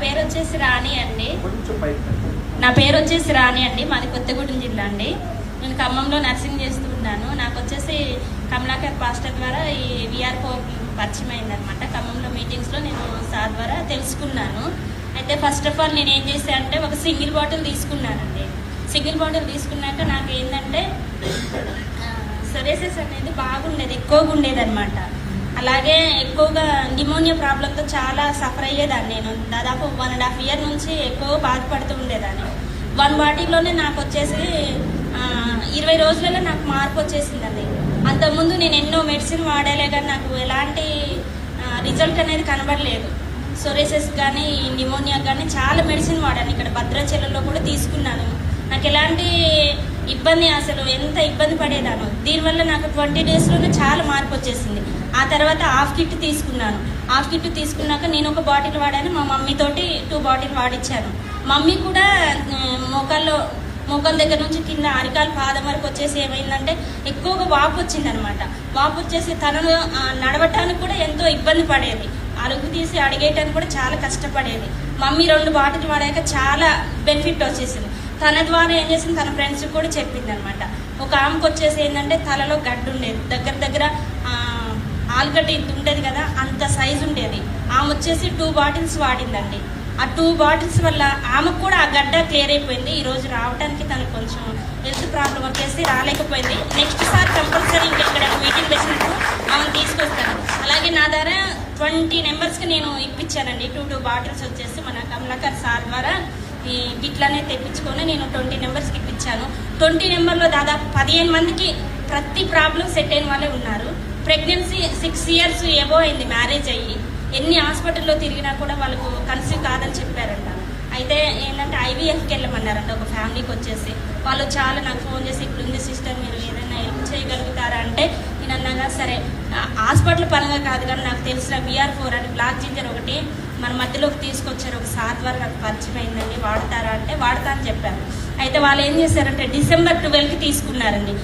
పేరు వచ్చేసి రాణి అండి. మాది కొత్తగూడెం జిల్లా అండి. నేను ఖమ్మంలో నర్సింగ్ చేస్తున్నాను. నాకు వచ్చేసి కమలాకర్ పాస్టర్ ద్వారా ఈ విఆర్ఓ పరిచయం అయిందనమాట. ఖమ్మంలో మీటింగ్స్లో నేను సార్ ద్వారా తెలుసుకున్నాను. అయితే ఫస్ట్ ఆఫ్ ఆల్ నేను ఏం చేశాను అంటే ఒక సింగిల్ బాటిల్ తీసుకున్నానండి. సింగిల్ బాటిల్ తీసుకున్నాక నాకు ఏంటంటే సొరేసిస్ అనేది బాగుండేది, ఎక్కువగా ఉండేది అనమాట. అలాగే ఎక్కువగా నిమోనియా ప్రాబ్లంతో చాలా సఫర్ అయ్యేదాన్ని. నేను దాదాపు 1.5 years నుంచి ఎక్కువ బాధపడుతూ ఉండేదాన్ని. 1 బాటిల్లోనే నాకు వచ్చేసి 20 రోజులలో నాకు మార్పు వచ్చేసిందండి. అంతకుముందు నేను ఎన్నో మెడిసిన్ వాడేలే కానీ నాకు ఎలాంటి రిజల్ట్ అనేది కనబడలేదు. సొరేసిస్ కానీ నిమోనియా కానీ చాలా మెడిసిన్ వాడాను. ఇక్కడ భద్రాచలంలో కూడా తీసుకున్నాను. నాకు ఎలాంటి ఇబ్బంది, అసలు ఎంత ఇబ్బంది పడేదాను. దీనివల్ల నాకు 20 daysలోనే చాలా మార్పు వచ్చేసింది. ఆ తర్వాత హాఫ్ కిట్ తీసుకున్నాను. హాఫ్ కిట్ తీసుకున్నాక నేను ఒక బాటిల్ వాడాను, మా మమ్మీతోటి 2 బాటిల్ వాడిచ్చాను. మమ్మీ కూడా మోకాల దగ్గర నుంచి కింద అరికాలు పాదం వరకు వచ్చేసి ఏమైందంటే ఎక్కువగా వాపు వచ్చింది అనమాట. వాపు వచ్చేసి తనను నడవటానికి కూడా ఎంతో ఇబ్బంది పడేది. అడుగు తీసి అడిగేయటానికి కూడా చాలా కష్టపడేది. మమ్మీ 2 బాటిల్ వాడాక చాలా బెనిఫిట్ వచ్చేసింది. తన ద్వారా ఏం చేసింది, తన ఫ్రెండ్స్ కూడా చెప్పింది అనమాట. ఒక ఆమెకు వచ్చేసి ఏంటంటే తలలో గడ్డు ఉండేది, దగ్గర ఆలుగడ్డ ఇంత ఉండేది కదా, అంత సైజు ఉండేది. ఆమె వచ్చేసి 2 బాటిల్స్ వాడిందండి. ఆ 2 బాటిల్స్ వల్ల ఆమెకు కూడా ఆ గడ్డ క్లియర్ అయిపోయింది. ఈరోజు రావడానికి తనకు కొంచెం హెల్త్ ప్రాబ్లం వచ్చేసి రాలేకపోయింది. నెక్స్ట్ సార్ కంపల్సరీ ఇక్కడ మీటింగ్ పెట్టినట్టు ఆమెను తీసుకొస్తాను. అలాగే నా ద్వారా 20 members నేను ఇప్పించానండి. 2 బాటిల్స్ వచ్చేసి మన కమలాకర్ సార్ ద్వారా ఈ గిట్లనే తెప్పించుకొని నేను 20 members ఇప్పించాను. 20 members దాదాపు 15 మందికి ప్రతి ప్రాబ్లం సెట్ అయిన వాళ్ళే ఉన్నారు. ప్రెగ్నెన్సీ 6 years ఎబో అయింది మ్యారేజ్ అయ్యి. ఎన్ని హాస్పిటల్లో తిరిగినా కూడా వాళ్ళకు కన్సీవ్ కాదని చెప్పారంట. అయితే ఏంటంటే IVFకి వెళ్ళమన్నారంట ఒక ఫ్యామిలీకి వచ్చేసి. వాళ్ళు చాలా నాకు ఫోన్ చేసి ఇప్పుడు ఉంది సిస్టర్, మీరు ఏదైనా హెల్ప్ చేయగలుగుతారా అంటే నేను అన్నాగా సరే, హాస్పిటల్ పరంగా కాదు కానీ నాకు తెలిసిన VR4 అని బ్లాక్ జింజర్ ఒకటి మన మధ్యలోకి తీసుకొచ్చారు. ఒక సార్ ద్వారా నాకు పరిచయం అయిందండి, వాడతారా అంటే వాడతా అని చెప్పారు. అయితే వాళ్ళు ఏం చేశారంటే December 12కి తీసుకున్నారండి.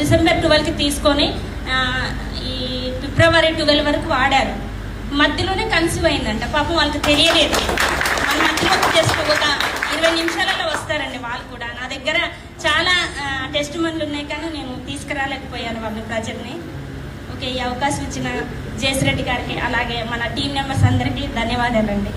December 12కి తీసుకొని ఈ February 12 వరకు వాడారు. మధ్యలోనే కన్సీవ్ అయిందంట. పాపం వాళ్ళకి తెలియలేదు. మన మధ్యలోకి జస్ట్ ఒక 20 నిమిషాలలో వస్తారండి వాళ్ళు కూడా. నా దగ్గర చాలా టెస్ట్ మన్లు ఉన్నాయి కానీ నేను తీసుకురాలేకపోయాను వాళ్ళ ప్రజల్ని. ఓకే, ఈ అవకాశం ఇచ్చిన జేసిరెడ్డి గారికి అలాగే మన టీం మెంబర్స్ అందరికీ ధన్యవాదాలండి.